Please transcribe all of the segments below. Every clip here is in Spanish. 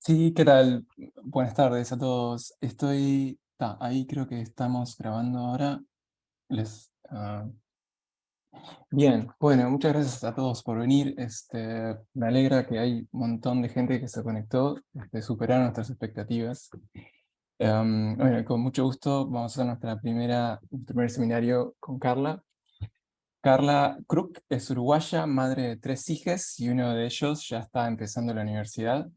Sí, ¿qué tal? Buenas tardes a todos. Ahí creo que estamos grabando ahora. Les, ah, Bien, bueno, muchas gracias a todos por venir. Me alegra que hay un montón de gente que se conectó, superaron nuestras expectativas. Bueno, con mucho gusto vamos a hacer nuestro primer seminario con Carla. Carla Kruk es uruguaya, madre de 3 hijas y uno de ellos ya está empezando la universidad.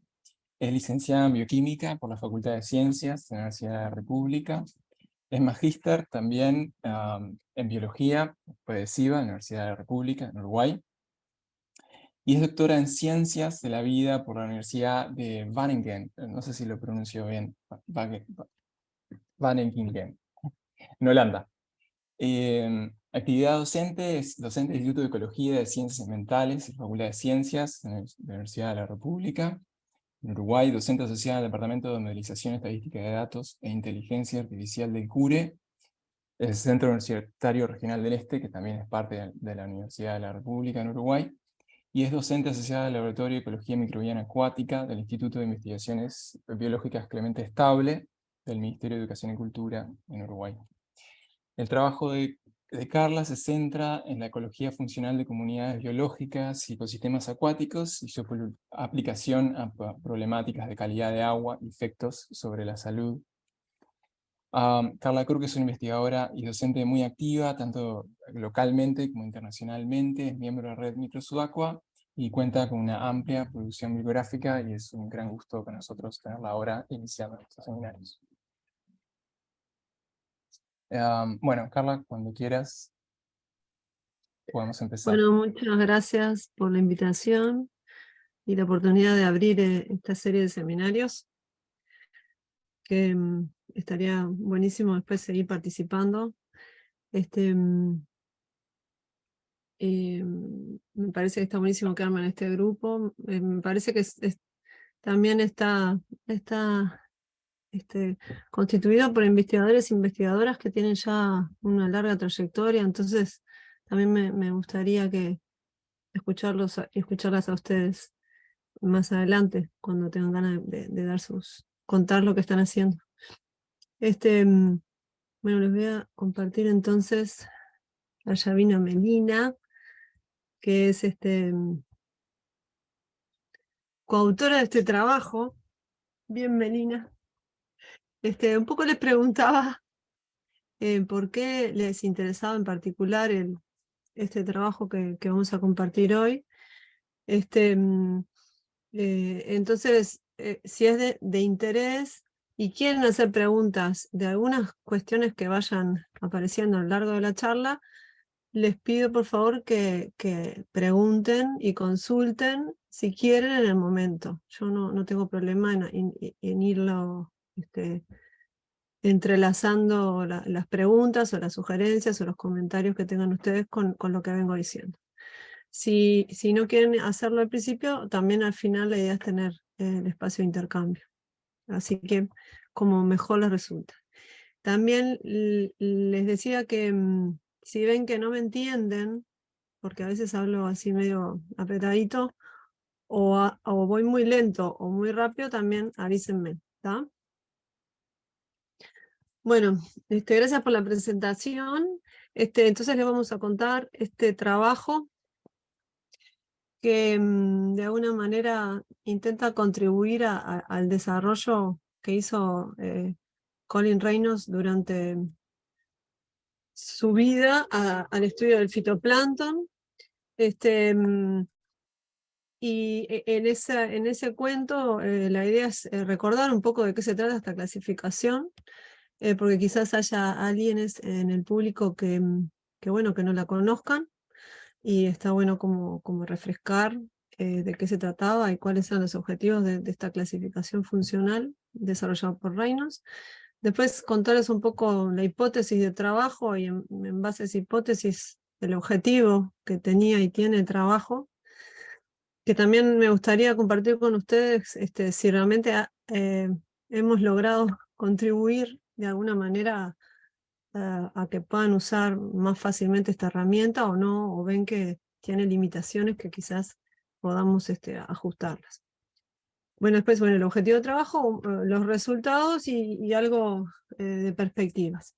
Es licenciada en Bioquímica por la Facultad de Ciencias de la Universidad de la República. Es magíster también en Biología Progresiva en la Universidad de la República, en Uruguay. Y es doctora en Ciencias de la Vida por la Universidad de Wageningen. No sé si lo pronuncio bien. Wageningen, en Holanda. Actividad docente, es docente del Instituto de Ecología y de Ciencias Ambientales, en la Facultad de Ciencias de la Universidad de la República. En Uruguay, docente asociada al Departamento de Modelización Estadística de Datos e Inteligencia Artificial del CURE, el Centro Universitario Regional del Este, que también es parte de la Universidad de la República en Uruguay, y es docente asociada al Laboratorio de Ecología Microbiana Acuática del Instituto de Investigaciones Biológicas Clemente Estable del Ministerio de Educación y Cultura en Uruguay. El trabajo de Carla se centra en la ecología funcional de comunidades biológicas y ecosistemas acuáticos y su aplicación a problemáticas de calidad de agua y efectos sobre la salud. Carla Kruk es una investigadora y docente muy activa, tanto localmente como internacionalmente, es miembro de la red Microsudacua y cuenta con una amplia producción bibliográfica y es un gran gusto para nosotros tenerla ahora iniciando nuestros seminarios. Bueno, Carla, cuando quieras podemos empezar. Bueno, muchas gracias por la invitación y la oportunidad de abrir esta serie de seminarios, que estaría buenísimo después seguir participando. Me parece que está buenísimo quedarme en este grupo. Me parece que también está constituido por investigadores e investigadoras que tienen ya una larga trayectoria, entonces también me gustaría escucharlas a ustedes más adelante, cuando tengan ganas de contar lo que están haciendo. Bueno, les voy a compartir entonces. Allá vino Melina, que es coautora de este trabajo. Bien, Melina. Un poco les preguntaba por qué les interesaba en particular este trabajo que vamos a compartir hoy. Entonces, si es de interés y quieren hacer preguntas de algunas cuestiones que vayan apareciendo a lo largo de la charla, les pido por favor que pregunten y consulten si quieren en el momento. Yo no tengo problema en irlo entrelazando las preguntas o las sugerencias o los comentarios que tengan ustedes con lo que vengo diciendo. Si no quieren hacerlo al principio, también al final la idea es tener el espacio de intercambio. Así que como mejor les resulta. También les decía que si ven que no me entienden, porque a veces hablo así medio apretadito, o voy muy lento o muy rápido, también avísenme, ¿está? Bueno, gracias por la presentación. Entonces les vamos a contar este trabajo que de alguna manera intenta contribuir al desarrollo que hizo Colin Reynolds durante su vida al estudio del fitoplancton. Y en ese cuento la idea es recordar un poco de qué se trata esta clasificación, porque quizás haya alguien en el público bueno, que no la conozcan, y está bueno como refrescar de qué se trataba y cuáles son los objetivos de esta clasificación funcional desarrollada por Reynolds. Después contarles un poco la hipótesis de trabajo y en base a esa hipótesis el objetivo que tenía y tiene el trabajo, que también me gustaría compartir con ustedes si realmente hemos logrado contribuir de alguna manera a que puedan usar más fácilmente esta herramienta o no, o ven que tiene limitaciones que quizás podamos ajustarlas. Bueno, después, bueno, el objetivo de trabajo, los resultados y algo de perspectivas.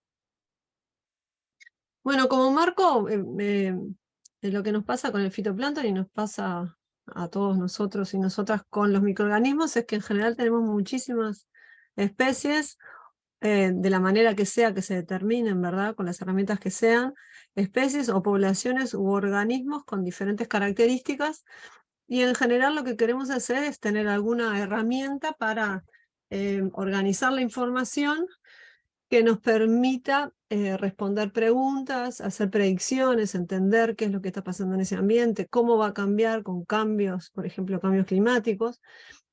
Bueno, como marco, lo que nos pasa con el fitoplancton y nos pasa a todos nosotros y nosotras con los microorganismos es que en general tenemos muchísimas especies, de la manera que sea que se determinen, ¿verdad? Con las herramientas que sean, especies o poblaciones u organismos con diferentes características, y en general lo que queremos hacer es tener alguna herramienta para organizar la información que nos permita responder preguntas, hacer predicciones, entender qué es lo que está pasando en ese ambiente, cómo va a cambiar con cambios, por ejemplo, cambios climáticos.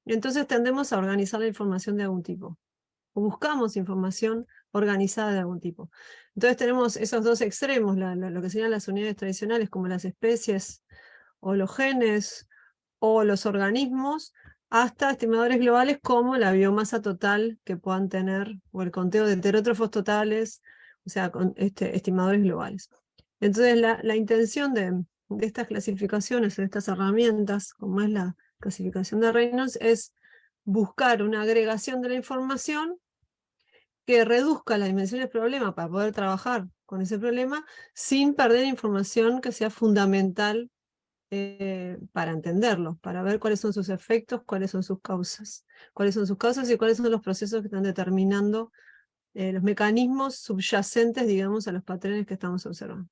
Entonces tendemos a organizar la información de algún tipo, o buscamos información organizada de algún tipo. Entonces tenemos esos dos extremos, lo que serían las unidades tradicionales como las especies o los genes o los organismos, hasta estimadores globales como la biomasa total que puedan tener, o el conteo de heterótrofos totales, o sea, estimadores globales. Entonces la intención de estas clasificaciones, de estas herramientas, como es la clasificación de Reynolds, es buscar una agregación de la información que reduzca la dimensión del problema para poder trabajar con ese problema sin perder información que sea fundamental para entenderlo, para ver cuáles son sus efectos, cuáles son sus causas y cuáles son los procesos que están determinando los mecanismos subyacentes, digamos, a los patrones que estamos observando.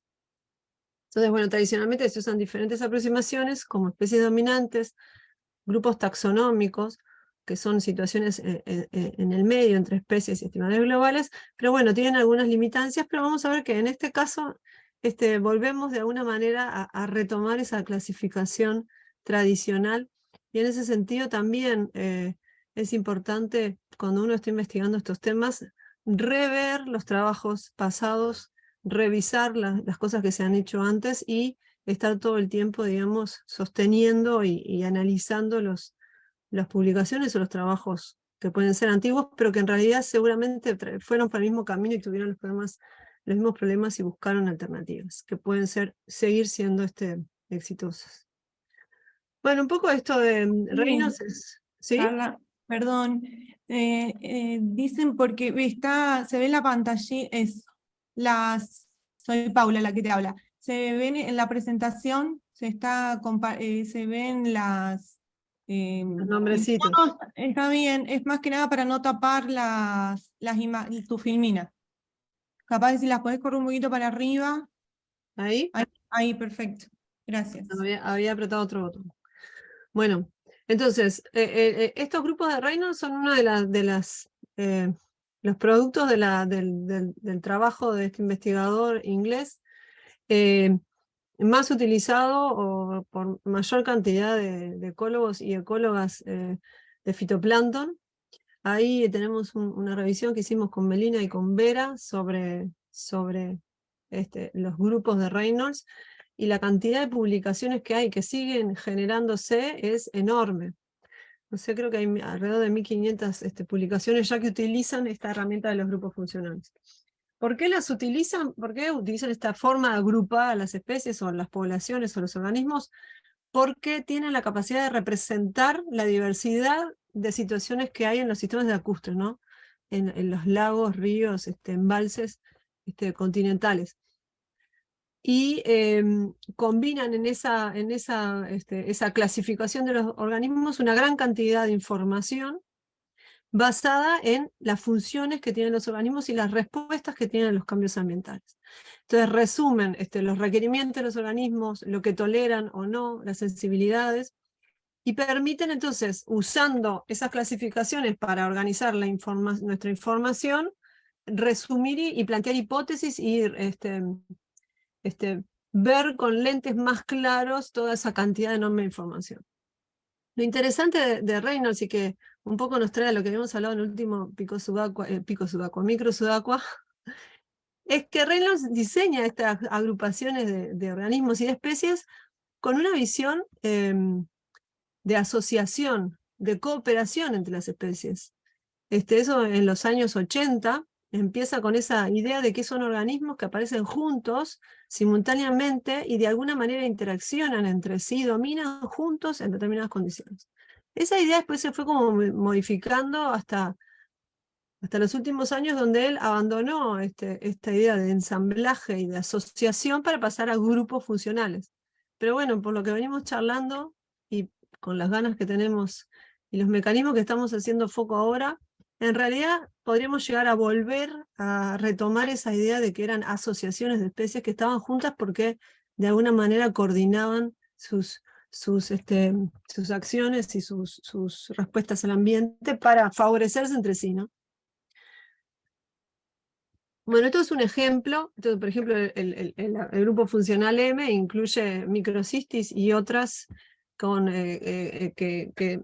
Entonces, bueno, tradicionalmente se usan diferentes aproximaciones como especies dominantes, grupos taxonómicos, que son situaciones en el medio entre especies y estimadores globales, pero bueno, tienen algunas limitancias, pero vamos a ver que en este caso volvemos de alguna manera a retomar esa clasificación tradicional, y en ese sentido también es importante, cuando uno está investigando estos temas, rever los trabajos pasados, revisar las cosas que se han hecho antes y estar todo el tiempo, digamos, sosteniendo y analizando las publicaciones o los trabajos que pueden ser antiguos, pero que en realidad seguramente fueron por el mismo camino y tuvieron los mismos problemas y buscaron alternativas, que pueden seguir siendo exitosas. Bueno, un poco esto de Reynolds es, ¿sí? Carla, perdón. Dicen porque se ve en la pantalla, soy Paula la que te habla. Se ven en la presentación, se ven Los nombrecitos. iconos, está bien, es más que nada para no tapar tu filmina. Capaz de si las podés correr un poquito para arriba. ¿Ahí? Ahí, perfecto. Gracias. Había apretado otro botón. Bueno, entonces, estos grupos de Reynolds son uno de los productos del trabajo de este investigador inglés más utilizado por mayor cantidad de ecólogos y ecólogas de fitoplancton. Ahí tenemos una revisión que hicimos con Melina y con Vera sobre los grupos de Reynolds, y la cantidad de publicaciones que hay que siguen generándose es enorme. No sé, creo que hay alrededor de 1500 publicaciones ya que utilizan esta herramienta de los grupos funcionales. ¿Por qué las utilizan? ¿Por qué utilizan esta forma de agrupar a las especies o las poblaciones o los organismos? Porque tienen la capacidad de representar la diversidad de situaciones que hay en los sistemas lacustres, ¿no? En los lagos, ríos, embalses continentales. Y combinan en esa clasificación de los organismos una gran cantidad de información basada en las funciones que tienen los organismos y las respuestas que tienen a los cambios ambientales. Entonces resumen los requerimientos de los organismos, lo que toleran o no, las sensibilidades, y permiten entonces, usando esas clasificaciones para organizar nuestra información, resumir y plantear hipótesis y ver con lentes más claros toda esa cantidad de enorme información. Lo interesante de Reynolds, y que un poco nos trae a lo que habíamos hablado en el último micro Sudacua, es que Reynolds diseña estas agrupaciones de organismos y de especies con una visión de asociación, de cooperación entre las especies. Eso en los años 80 empieza con esa idea de que son organismos que aparecen juntos, simultáneamente, y de alguna manera interaccionan entre sí, dominan juntos en determinadas condiciones. Esa idea después se fue como modificando hasta los últimos años, donde él abandonó esta idea de ensamblaje y de asociación para pasar a grupos funcionales. Pero bueno, por lo que venimos charlando y con las ganas que tenemos y los mecanismos que estamos haciendo foco ahora, en realidad podríamos llegar a volver a retomar esa idea de que eran asociaciones de especies que estaban juntas porque de alguna manera coordinaban sus acciones y sus respuestas al ambiente para favorecerse entre sí, ¿no? Bueno, esto es un ejemplo. Entonces, por ejemplo, el grupo funcional M incluye microcistis y otras,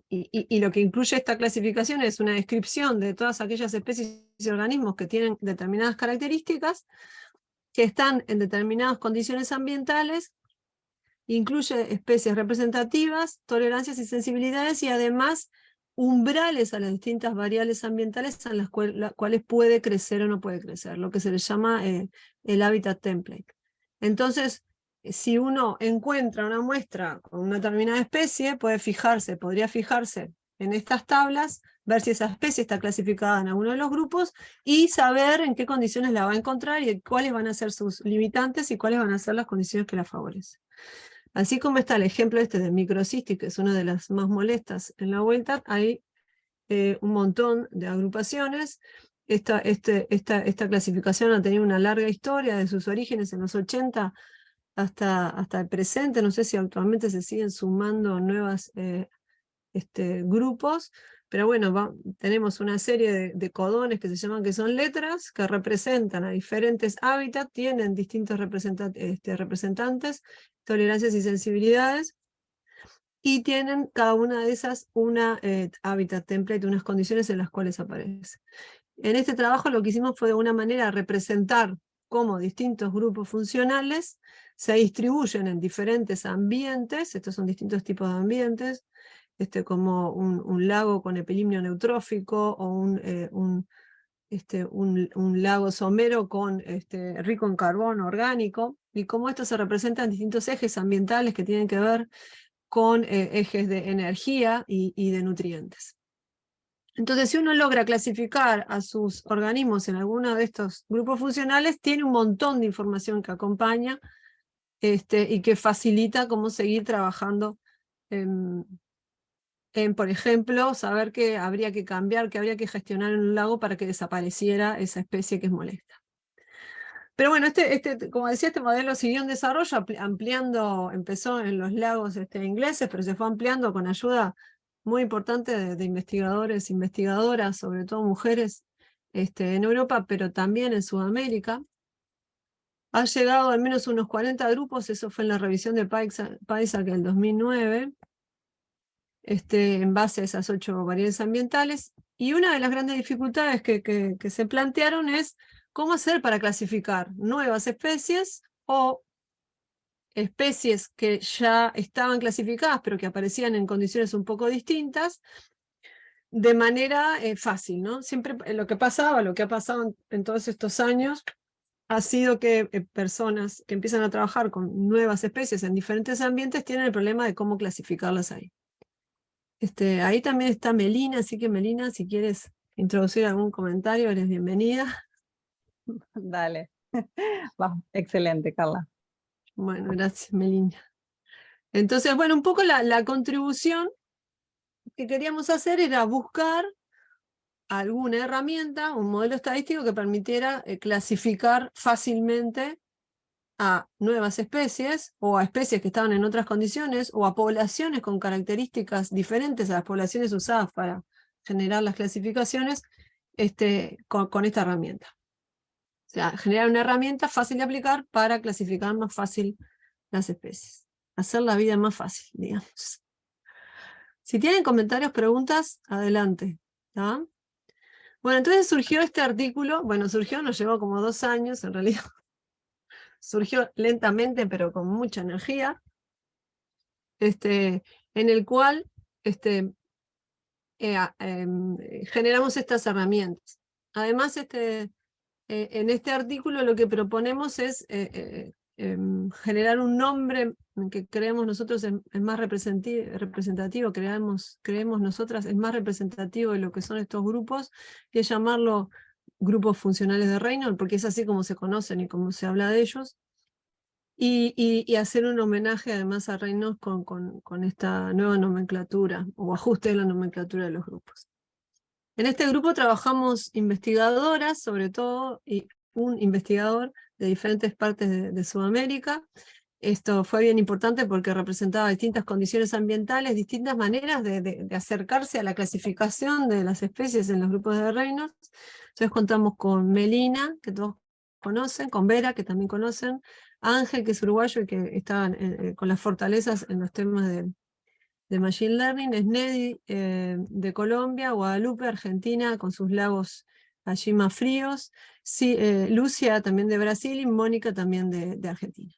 y lo que incluye esta clasificación es una descripción de todas aquellas especies y organismos que tienen determinadas características, que están en determinadas condiciones ambientales, incluye especies representativas, tolerancias y sensibilidades, y además umbrales a las distintas variables ambientales en las cuales puede crecer o no puede crecer, lo que se le llama el hábitat template. Entonces, si uno encuentra una muestra con una determinada especie, podría fijarse en estas tablas, ver si esa especie está clasificada en alguno de los grupos y saber en qué condiciones la va a encontrar y cuáles van a ser sus limitantes y cuáles van a ser las condiciones que la favorecen. Así como está el ejemplo de microcistis, que es una de las más molestas en la vuelta, hay un montón de agrupaciones. Esta clasificación ha tenido una larga historia de sus orígenes en los 80 hasta el presente. No sé si actualmente se siguen sumando nuevos grupos, pero bueno, tenemos una serie de codones que son letras, que representan a diferentes hábitats, tienen distintos representantes, tolerancias y sensibilidades, y tienen cada una de esas una hábitat template, unas condiciones en las cuales aparece. En este trabajo lo que hicimos fue de alguna manera representar cómo distintos grupos funcionales se distribuyen en diferentes ambientes. Estos son distintos tipos de ambientes, como un lago con epilimnio neutrófico, o un lago somero rico en carbono orgánico, y cómo esto se representa en distintos ejes ambientales que tienen que ver con ejes de energía y de nutrientes. Entonces, si uno logra clasificar a sus organismos en alguno de estos grupos funcionales, tiene un montón de información que acompaña y que facilita cómo seguir trabajando por ejemplo, saber que habría que cambiar, que habría que gestionar en un lago para que desapareciera esa especie que es molesta. Pero bueno, como decía, este modelo siguió en desarrollo, empezó en los lagos ingleses, pero se fue ampliando con ayuda muy importante de investigadores, investigadoras, sobre todo mujeres en Europa, pero también en Sudamérica. Ha llegado al menos unos 40 grupos, eso fue en la revisión de PAISAC en el 2009, en base a esas 8 variedades ambientales. Y una de las grandes dificultades que se plantearon es cómo hacer para clasificar nuevas especies o especies que ya estaban clasificadas pero que aparecían en condiciones un poco distintas de manera fácil, ¿no? Siempre lo que ha pasado en todos estos años ha sido que personas que empiezan a trabajar con nuevas especies en diferentes ambientes tienen el problema de cómo clasificarlas ahí. Ahí también está Melina, así que Melina, si quieres introducir algún comentario, eres bienvenida. Dale. Va, excelente, Carla. Bueno, gracias, Melina. Entonces, bueno, un poco la contribución que queríamos hacer era buscar alguna herramienta, un modelo estadístico que permitiera clasificar fácilmente a nuevas especies, o a especies que estaban en otras condiciones, o a poblaciones con características diferentes a las poblaciones usadas para generar las clasificaciones, con esta herramienta. O sea, generar una herramienta fácil de aplicar para clasificar más fácil las especies. Hacer la vida más fácil, digamos. Si tienen comentarios, preguntas, adelante. ¿Tá? Bueno, entonces surgió este artículo, nos llevó como 2 años, en realidad. Surgió lentamente, pero con mucha energía, en el cual generamos estas herramientas. Además, en este artículo lo que proponemos es generar un nombre que creemos nosotros es más representativo, creemos nosotras es más representativo de lo que son estos grupos, y es llamarlo grupos funcionales de Reynolds, porque es así como se conocen y como se habla de ellos, y hacer un homenaje además a Reynolds con esta nueva nomenclatura, o ajuste de la nomenclatura de los grupos. En este grupo trabajamos investigadoras, sobre todo, y un investigador de diferentes partes de Sudamérica. Esto fue bien importante porque representaba distintas condiciones ambientales, distintas maneras de acercarse a la clasificación de las especies en los grupos de Reynolds. Entonces contamos con Melina, que todos conocen, con Vera, que también conocen, Ángel, que es uruguayo y que estaba con las fortalezas en los temas de Machine Learning, Snedi de Colombia, Guadalupe, Argentina, con sus lagos allí más fríos, sí, Lucia también de Brasil y Mónica también de Argentina.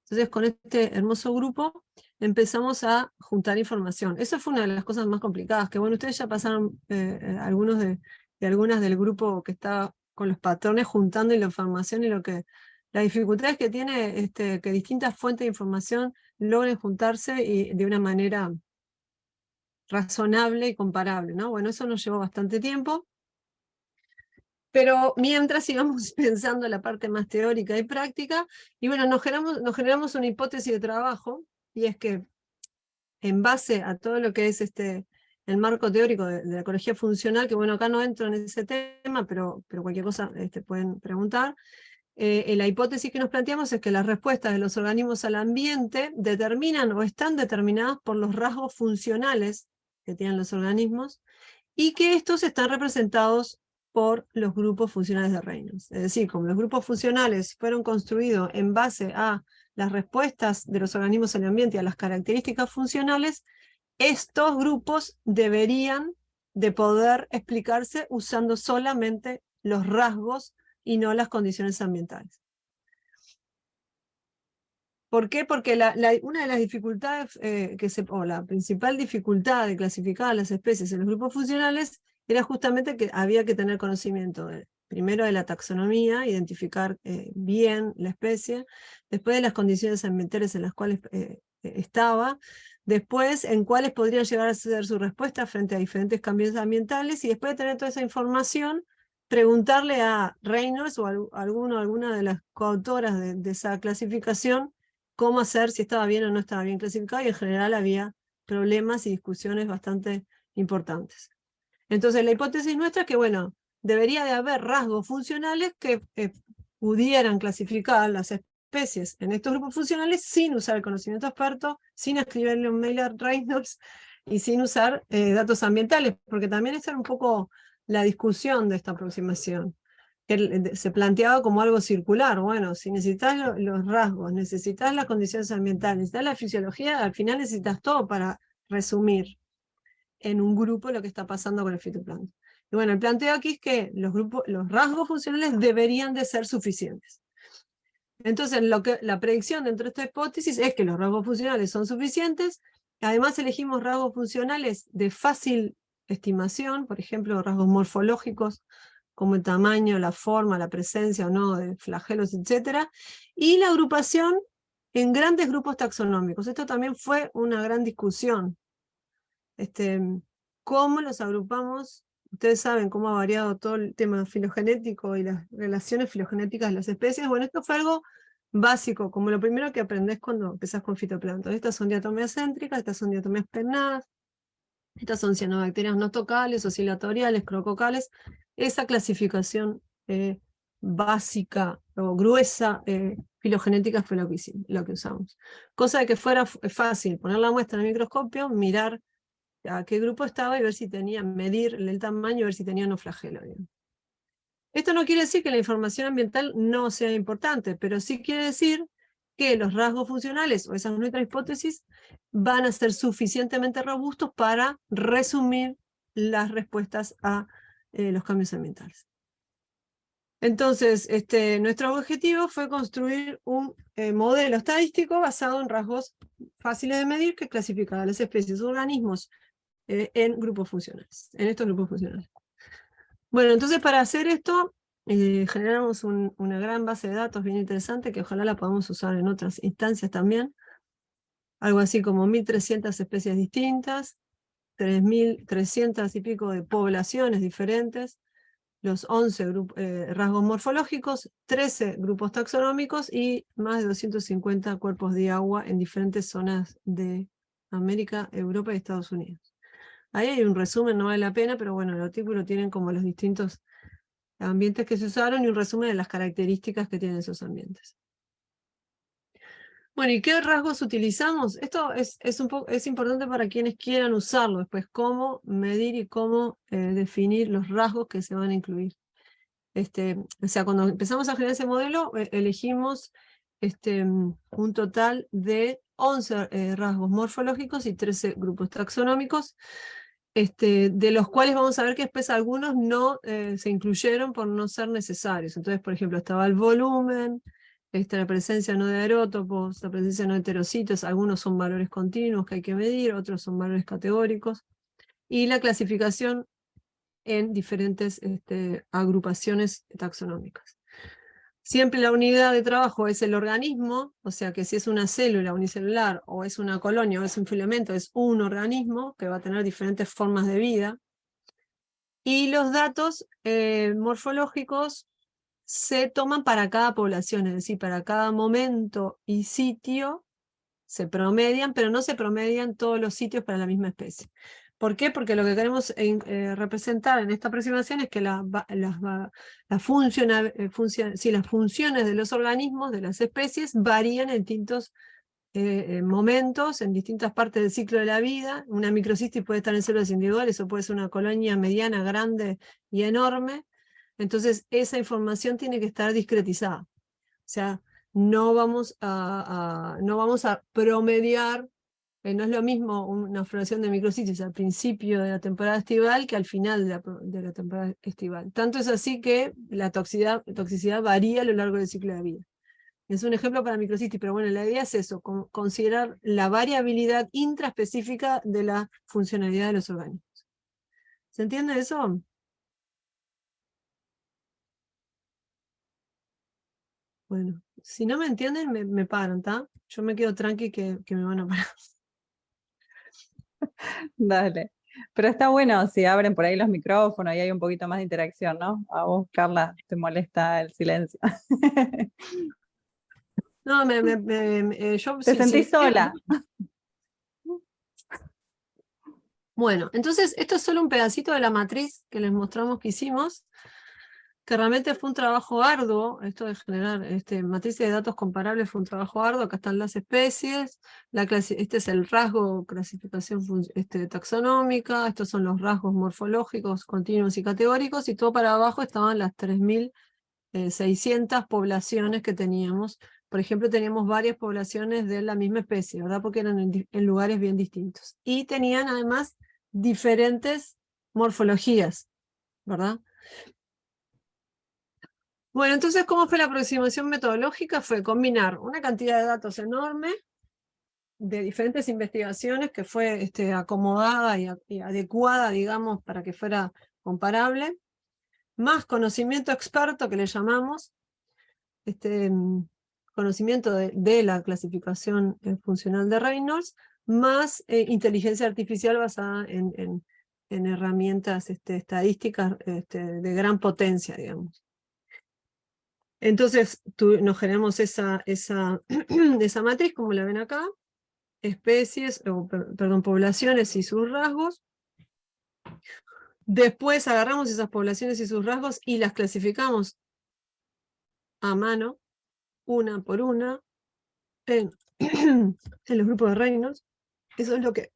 Entonces con este hermoso grupo empezamos a juntar información. Eso fue una de las cosas más complicadas, que bueno, ustedes ya pasaron algunos de algunas del grupo que estaba con los patrones juntando la información, y la dificultad es que tiene que distintas fuentes de información logren juntarse y de una manera razonable y comparable, ¿no? Bueno, eso nos llevó bastante tiempo, pero mientras íbamos pensando la parte más teórica y práctica, y bueno, nos generamos una hipótesis de trabajo, y es que en base a todo lo que es el marco teórico de la ecología funcional, que bueno, acá no entro en ese tema, pero cualquier cosa pueden preguntar, la hipótesis que nos planteamos es que las respuestas de los organismos al ambiente determinan o están determinadas por los rasgos funcionales que tienen los organismos, y que estos están representados por los grupos funcionales de Reynolds. Es decir, como los grupos funcionales fueron construidos en base a las respuestas de los organismos al ambiente y a las características funcionales, estos grupos deberían de poder explicarse usando solamente los rasgos y no las condiciones ambientales. ¿Por qué? Porque una de las dificultades, o la principal dificultad de clasificar a las especies en los grupos funcionales era justamente que había que tener conocimiento primero de la taxonomía, identificar bien la especie, después de las condiciones ambientales en las cuales estaba, después en cuáles podrían llegar a ser su respuesta frente a diferentes cambios ambientales, y después de tener toda esa información, preguntarle a Reynolds o alguna de las coautoras de esa clasificación cómo hacer, si estaba bien o no estaba bien clasificado, y en general había problemas y discusiones bastante importantes. Entonces la hipótesis nuestra es que, bueno, debería de haber rasgos funcionales que pudieran clasificar las especies en estos grupos funcionales sin usar el conocimiento experto, sin escribirle un mail a Reynolds y sin usar datos ambientales, porque también esa era un poco la discusión de esta aproximación, que se planteaba como algo circular. Bueno, si necesitas los rasgos, necesitas las condiciones ambientales, necesitas la fisiología, al final necesitas todo para resumir en un grupo lo que está pasando con el fitoplancton. Y bueno, el planteo aquí es que los rasgos funcionales deberían de ser suficientes. Entonces, la predicción dentro de esta hipótesis es que los rasgos funcionales son suficientes. Además, elegimos rasgos funcionales de fácil estimación, por ejemplo, rasgos morfológicos, como el tamaño, la forma, la presencia o no de flagelos, etc. Y la agrupación en grandes grupos taxonómicos. Esto también fue una gran discusión. ¿Cómo los agrupamos? Ustedes saben cómo ha variado todo el tema filogenético y las relaciones filogenéticas de las especies. Bueno, esto fue algo básico, como lo primero que aprendés cuando empezás con fitoplancton. Estas son diatomías céntricas, estas son diatomías pernadas, estas son cianobacterias notocales, oscilatoriales, crococales. Esa clasificación básica o gruesa filogenética fue lo que usamos. Cosa de que fuera fácil poner la muestra en el microscopio, mirar a qué grupo estaba y ver si tenía, medir el tamaño y ver si tenía o no flagelo. Esto no quiere decir que la información ambiental no sea importante, pero sí quiere decir que los rasgos funcionales o esas nuestras hipótesis van a ser suficientemente robustos para resumir las respuestas a los cambios ambientales. Entonces, nuestro objetivo fue construir un modelo estadístico basado en rasgos fáciles de medir que clasificara las especies o organismos en grupos funcionales, en estos grupos funcionales. Bueno, entonces para hacer esto generamos una gran base de datos bien interesante que ojalá la podamos usar en otras instancias también. Algo así como 1.300 especies distintas, 3.300 y pico de poblaciones diferentes, los 11 rasgos morfológicos, 13 grupos taxonómicos y más de 250 cuerpos de agua en diferentes zonas de América, Europa y Estados Unidos. Ahí hay un resumen, no vale la pena, pero bueno, el artículo tienen como los distintos ambientes que se usaron y un resumen de las características que tienen esos ambientes. Bueno, ¿y qué rasgos utilizamos? Esto es importante para quienes quieran usarlo, después cómo medir y cómo definir los rasgos que se van a incluir. O sea, cuando empezamos a generar ese modelo, elegimos un total de 11 rasgos morfológicos y 13 grupos taxonómicos, de los cuales vamos a ver que después algunos no se incluyeron por no ser necesarios. Entonces, por ejemplo, estaba el volumen, la presencia no de aerótopos, la presencia no de heterocitos, algunos son valores continuos que hay que medir, otros son valores categóricos, y la clasificación en diferentes agrupaciones taxonómicas. Siempre la unidad de trabajo es el organismo, o sea que si es una célula unicelular, o es una colonia, o es un filamento, es un organismo que va a tener diferentes formas de vida. Y los datos morfológicos se toman para cada población, es decir, para cada momento y sitio se promedian, pero no se promedian todos los sitios para la misma especie. ¿Por qué? Porque lo que queremos representar en esta aproximación es que las funciones de los organismos, de las especies, varían en distintos momentos, en distintas partes del ciclo de la vida. Una microcistis puede estar en células individuales o puede ser una colonia mediana, grande y enorme. Entonces esa información tiene que estar discretizada. O sea, no vamos a promediar, no es lo mismo una floración de microcistis al principio de la temporada estival que al final de la temporada estival. Tanto es así que la toxicidad varía a lo largo del ciclo de vida. Es un ejemplo para microcistis, pero bueno, la idea es eso, considerar la variabilidad intraespecífica de la funcionalidad de los organismos. ¿Se entiende eso? Bueno, si no me entienden, me paran, ¿está? Yo me quedo tranqui que me van a parar. Dale. Pero está bueno si abren por ahí los micrófonos y hay un poquito más de interacción, ¿no? A vos, Carla, te molesta el silencio. No, yo... ¿Te sentís sola? Bueno, entonces esto es solo un pedacito de la matriz que les mostramos que hicimos, que realmente fue un trabajo arduo. Esto de generar matrices de datos comparables fue un trabajo arduo. Acá están las especies, este es el rasgo clasificación taxonómica, estos son los rasgos morfológicos, continuos y categóricos, y todo para abajo estaban las 3.600 poblaciones que teníamos. Por ejemplo, teníamos varias poblaciones de la misma especie, ¿verdad? Porque eran en lugares bien distintos. Y tenían además diferentes morfologías, ¿verdad? Bueno, entonces, ¿cómo fue la aproximación metodológica? Fue combinar una cantidad de datos enorme de diferentes investigaciones que fue acomodada y adecuada, digamos, para que fuera comparable, más conocimiento experto que le llamamos, conocimiento de la clasificación funcional de Reynolds, más inteligencia artificial basada en herramientas estadísticas de gran potencia, digamos. Entonces nos generamos esa matriz, como la ven acá, especies, perdón, poblaciones y sus rasgos. Después agarramos esas poblaciones y sus rasgos y las clasificamos a mano, una por una, en los grupos de Reynolds. Eso es lo que...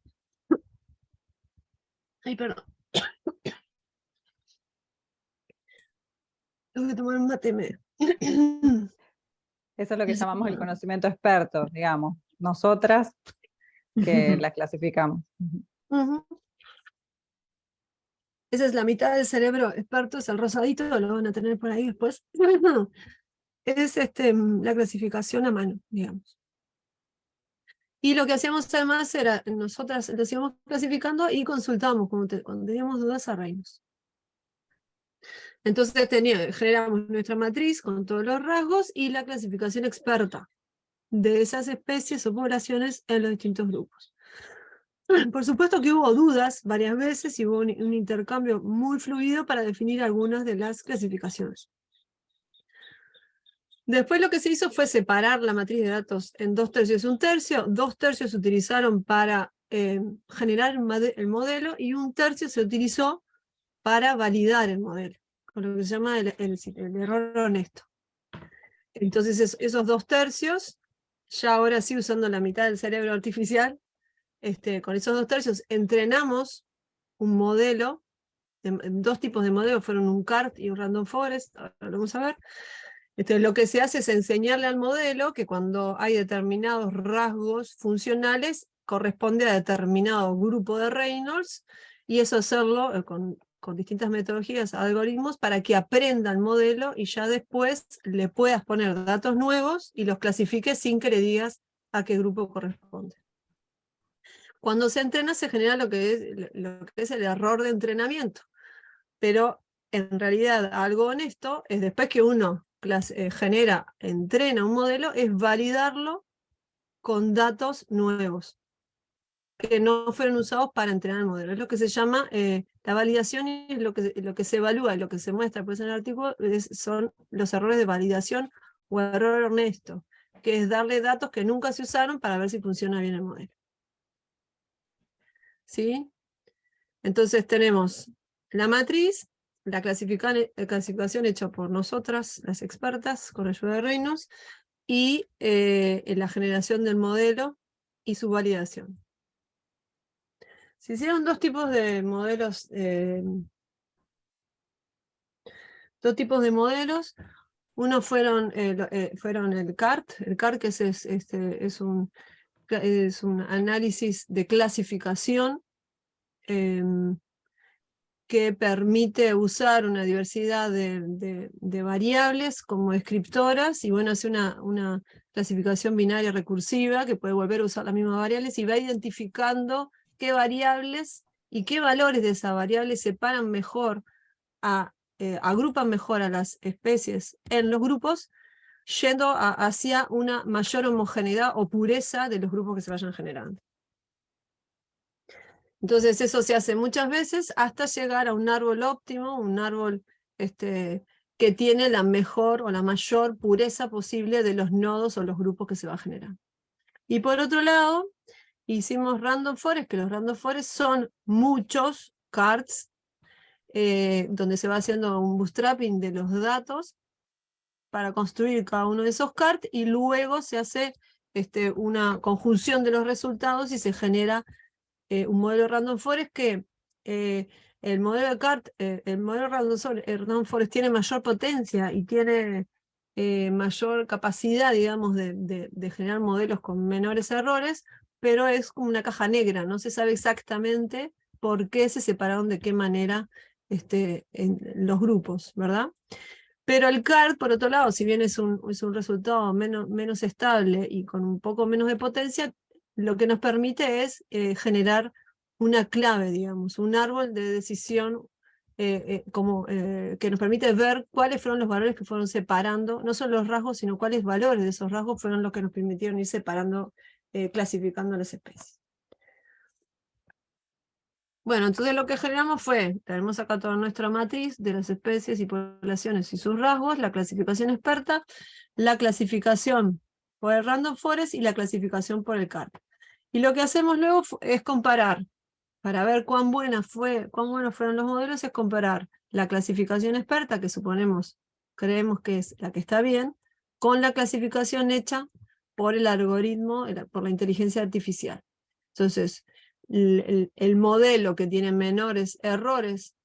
Ay, perdón. Tengo que tomar un mate. Eso es lo que llamamos el conocimiento experto, digamos. Nosotras que las clasificamos. Esa es la mitad del cerebro experto, es el rosadito, lo van a tener por ahí después. Es la clasificación a mano, digamos. Y lo que hacíamos además era, nosotras lo íbamos clasificando y consultamos cuando teníamos dudas a Reynolds. Entonces generamos nuestra matriz con todos los rasgos y la clasificación experta de esas especies o poblaciones en los distintos grupos. Por supuesto que hubo dudas varias veces y hubo un intercambio muy fluido para definir algunas de las clasificaciones. Después lo que se hizo fue separar la matriz de datos en 2/3 y 1/3. 2/3 se utilizaron para generar el modelo y 1/3 se utilizó para validar el modelo, con lo que se llama el error honesto. Entonces esos 2/3, ya ahora sí usando la mitad del cerebro artificial, con esos 2/3 entrenamos un modelo, dos tipos de modelos, fueron un CART y un Random Forest, ahora lo vamos a ver. Lo que se hace es enseñarle al modelo que cuando hay determinados rasgos funcionales corresponde a determinado grupo de Reynolds, y eso hacerlo con distintas metodologías, algoritmos, para que aprenda el modelo y ya después le puedas poner datos nuevos y los clasifiques sin que le digas a qué grupo corresponde. Cuando se entrena se genera lo que es el error de entrenamiento, pero en realidad algo honesto es después que uno entrena un modelo, es validarlo con datos nuevos que no fueron usados para entrenar el modelo. Es lo que se llama la validación, y es lo que se evalúa, lo que se muestra pues, en el artículo son los errores de validación o error honesto, que es darle datos que nunca se usaron para ver si funciona bien el modelo. ¿Sí? Entonces tenemos la matriz, la clasificación hecha por nosotras, las expertas, con ayuda de Reynolds, y la generación del modelo y su validación. Se hicieron dos tipos de modelos. Uno fueron el CART. El CART que es un análisis de clasificación que permite usar una diversidad de variables como descriptoras, y bueno, hace una clasificación binaria recursiva que puede volver a usar las mismas variables y va identificando qué variables y qué valores de esas variables separan mejor, agrupan mejor a las especies en los grupos, yendo hacia una mayor homogeneidad o pureza de los grupos que se vayan generando. Entonces eso se hace muchas veces hasta llegar a un árbol óptimo, un árbol que tiene la mejor o la mayor pureza posible de los nodos o los grupos que se va a generar. Y por otro lado, hicimos Random Forest, que los Random Forest son muchos cards, donde se va haciendo un bootstrapping de los datos para construir cada uno de esos cards, y luego se hace una conjunción de los resultados y se genera un modelo Random Forest que el modelo de CART, el modelo Random Forest tiene mayor potencia y tiene mayor capacidad, digamos, de generar modelos con menores errores, pero es como una caja negra, no se sabe exactamente por qué se separaron de qué manera en los grupos, ¿verdad? Pero el CART, por otro lado, si bien es un resultado menos estable y con un poco menos de potencia, lo que nos permite es generar una clave, digamos, un árbol de decisión que nos permite ver cuáles fueron los valores que fueron separando, no solo los rasgos, sino cuáles valores de esos rasgos fueron los que nos permitieron ir separando, clasificando las especies. Bueno, entonces lo que generamos fue, tenemos acá toda nuestra matriz de las especies y poblaciones y sus rasgos, la clasificación experta, la clasificación por el Random Forest y la clasificación por el CART. Y lo que hacemos luego es comparar, para ver cuán buenos fueron los modelos, es comparar la clasificación experta, que creemos que es la que está bien, con la clasificación hecha por el algoritmo, por la inteligencia artificial. Entonces, el modelo que tiene menores errores,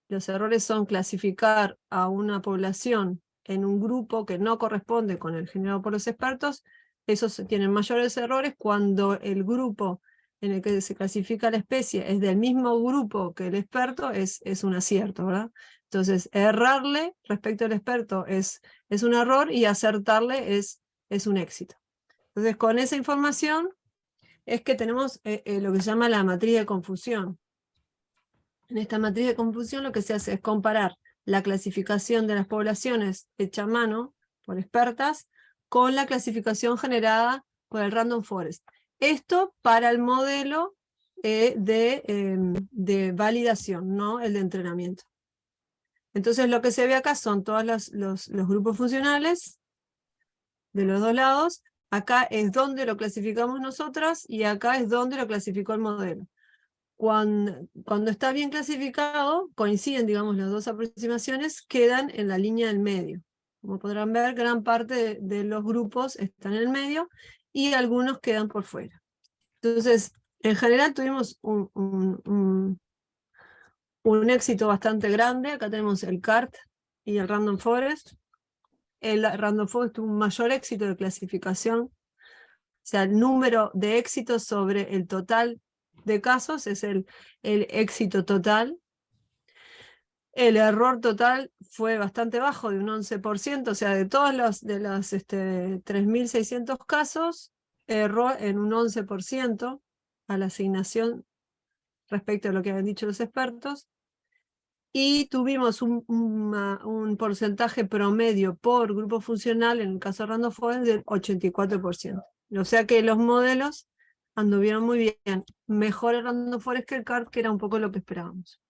los errores son clasificar a una población en un grupo que no corresponde con el generado por los expertos, esos tienen mayores errores. Cuando el grupo en el que se clasifica la especie es del mismo grupo que el experto, es un acierto, ¿verdad? Entonces, errarle respecto al experto es un error, y acertarle es un éxito. Entonces, con esa información es que tenemos lo que se llama la matriz de confusión. En esta matriz de confusión lo que se hace es comparar la clasificación de las poblaciones hecha a mano por expertas con la clasificación generada por el Random Forest. Esto para el modelo de validación, no el de entrenamiento. Entonces lo que se ve acá son todos los grupos funcionales de los dos lados. Acá es donde lo clasificamos nosotras y acá es donde lo clasificó el modelo. Cuando está bien clasificado, coinciden, digamos, las dos aproximaciones, quedan en la línea del medio. Como podrán ver, gran parte de los grupos están en el medio y algunos quedan por fuera. Entonces, en general tuvimos un éxito bastante grande. Acá tenemos el CART y el Random Forest. El Random Forest tuvo un mayor éxito de clasificación. O sea, el número de éxitos sobre el total de casos es el éxito total. El error total fue bastante bajo, de un 11%, o sea, de todos los 3.600 casos, erró en un 11% a la asignación respecto a lo que habían dicho los expertos. Y tuvimos un porcentaje promedio por grupo funcional, en el caso de Random Forest, del 84%. O sea que los modelos anduvieron muy bien. Mejor el Random Forest que el CART, que era un poco lo que esperábamos.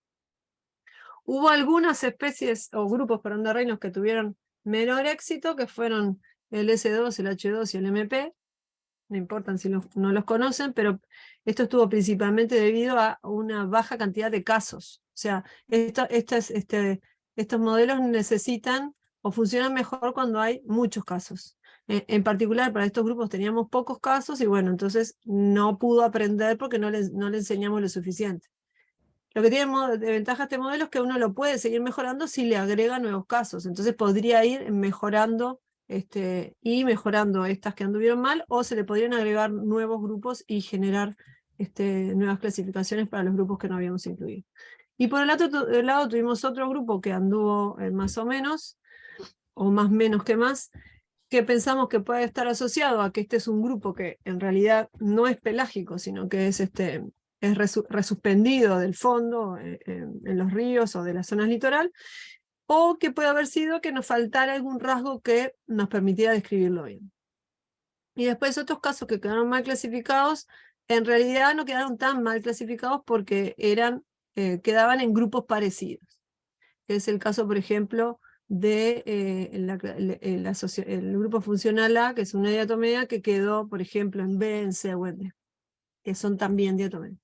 Hubo algunas especies o grupos, de reinos que tuvieron menor éxito, que fueron el S2, el H2 y el MP. No importan si no los conocen, pero esto estuvo principalmente debido a una baja cantidad de casos. O sea, estos modelos necesitan o funcionan mejor cuando hay muchos casos. En particular, para estos grupos teníamos pocos casos y bueno, entonces no pudo aprender porque no le enseñamos lo suficiente. Lo que tiene de ventaja este modelo es que uno lo puede seguir mejorando si le agrega nuevos casos. Entonces podría ir mejorando y mejorando estas que anduvieron mal, o se le podrían agregar nuevos grupos y generar nuevas clasificaciones para los grupos que no habíamos incluido. Y por el otro lado tuvimos otro grupo que anduvo más o menos, o más menos que más, que pensamos que puede estar asociado a que este es un grupo que en realidad no es pelágico, sino que es resuspendido del fondo en los ríos o de las zonas litoral, o que puede haber sido que nos faltara algún rasgo que nos permitiera describirlo bien. Y después otros casos que quedaron mal clasificados, en realidad no quedaron tan mal clasificados porque quedaban en grupos parecidos. Es el caso, por ejemplo, de el grupo funcional A, que es una diatomea que quedó, por ejemplo, en B, en C o en D, que son también diatomeas.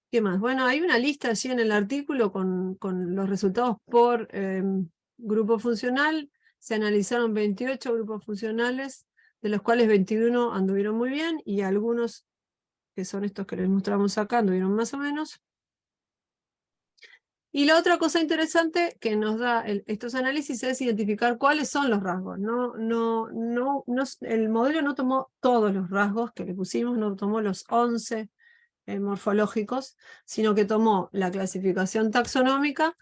¿Qué más? Bueno, hay una lista allí en el artículo con los resultados por grupo funcional. Se analizaron 28 grupos funcionales, de los cuales 21 anduvieron muy bien, y algunos, que son estos que les mostramos acá, anduvieron más o menos. Y la otra cosa interesante que nos da estos análisis es identificar cuáles son los rasgos. El modelo no tomó todos los rasgos que le pusimos, no tomó los 11 morfológicos, sino que tomó la clasificación taxonómica,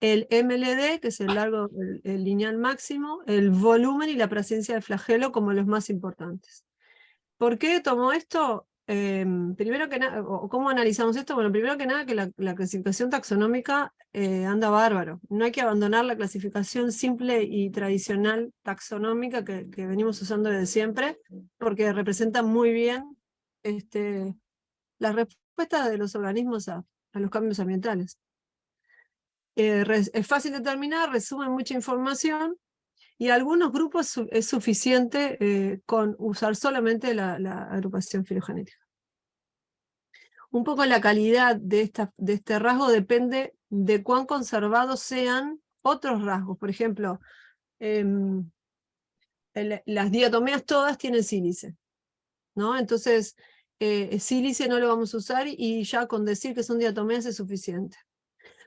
el MLD, que es el largo, el lineal máximo, el volumen y la presencia de flagelo como los más importantes. ¿Por qué tomó esto? Primero que nada, ¿cómo analizamos esto? Bueno, primero que nada que la clasificación taxonómica anda bárbaro. No hay que abandonar la clasificación simple y tradicional taxonómica que venimos usando desde siempre, porque representa muy bien las respuestas de los organismos a los cambios ambientales. Es fácil de determinar, resume mucha información, y algunos grupos es suficiente con usar solamente la agrupación filogenética. Un poco la calidad de este rasgo depende de cuán conservados sean otros rasgos. Por ejemplo, las diatomeas todas tienen sílice, ¿no? Entonces, sílice no lo vamos a usar y ya con decir que son diatomeas es suficiente.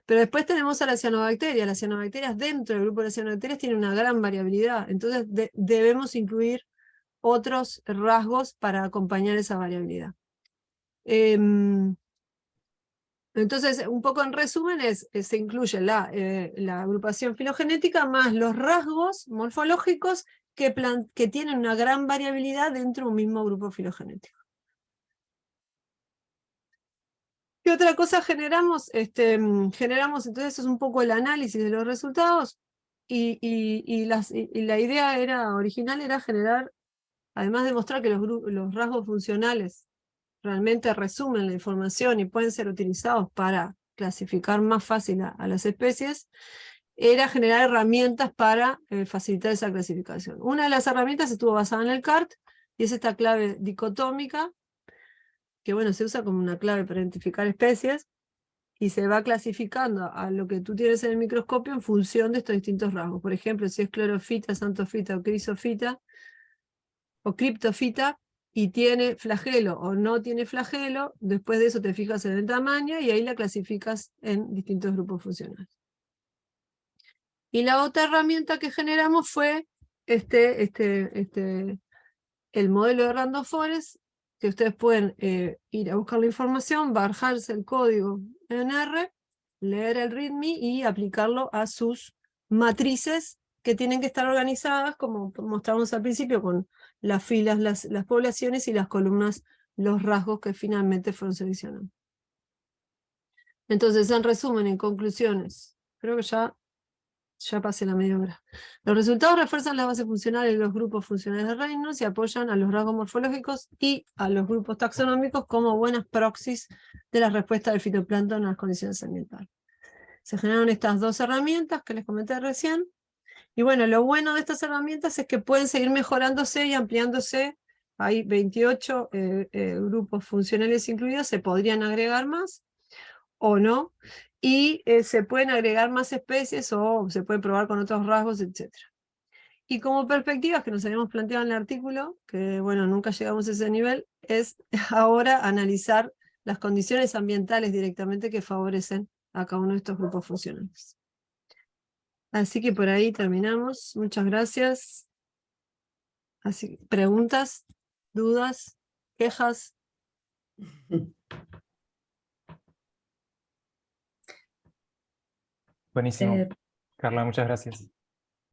Pero después tenemos a las cianobacterias. Las cianobacterias dentro del grupo de las cianobacterias tienen una gran variabilidad. Entonces debemos incluir otros rasgos para acompañar esa variabilidad. Entonces, un poco en resumen, se incluye la agrupación filogenética más los rasgos morfológicos que tienen una gran variabilidad dentro de un mismo grupo filogenético. ¿Qué otra cosa generamos? Generamos, entonces, es un poco el análisis de los resultados, y la idea original era generar, además de mostrar que los rasgos funcionales realmente resumen la información y pueden ser utilizados para clasificar más fácil a las especies, era generar herramientas para facilitar esa clasificación. Una de las herramientas estuvo basada en el CART, y es esta clave dicotómica, que bueno, se usa como una clave para identificar especies, y se va clasificando a lo que tú tienes en el microscopio en función de estos distintos rasgos. Por ejemplo, si es clorofita, xanthofita o crisofita, o criptofita, y tiene flagelo o no tiene flagelo, después de eso te fijas en el tamaño y ahí la clasificas en distintos grupos funcionales. Y la otra herramienta que generamos fue el modelo de Random Forest, que ustedes pueden ir a buscar la información, bajarse el código en R, leer el README y aplicarlo a sus matrices, que tienen que estar organizadas, como mostramos al principio, con las filas, las poblaciones, y las columnas, los rasgos que finalmente fueron seleccionados. Entonces, en resumen, en conclusiones, creo que ya pasé la media hora. Los resultados refuerzan las bases funcionales de los grupos funcionales de Reynolds y apoyan a los rasgos morfológicos y a los grupos taxonómicos como buenas proxies de la respuesta del fitoplancton a las condiciones ambientales. Se generaron estas dos herramientas que les comenté recién. Y bueno, lo bueno de estas herramientas es que pueden seguir mejorándose y ampliándose. Hay 28 grupos funcionales incluidos, se podrían agregar más o no, y se pueden agregar más especies o se puede probar con otros rasgos, etc. Y como perspectivas que nos habíamos planteado en el artículo, que bueno, nunca llegamos a ese nivel, es ahora analizar las condiciones ambientales directamente que favorecen a cada uno de estos grupos funcionales. Así que por ahí terminamos. Muchas gracias. Así, ¿preguntas? ¿Dudas? ¿Quejas? Buenísimo. Eh, Carla, muchas gracias.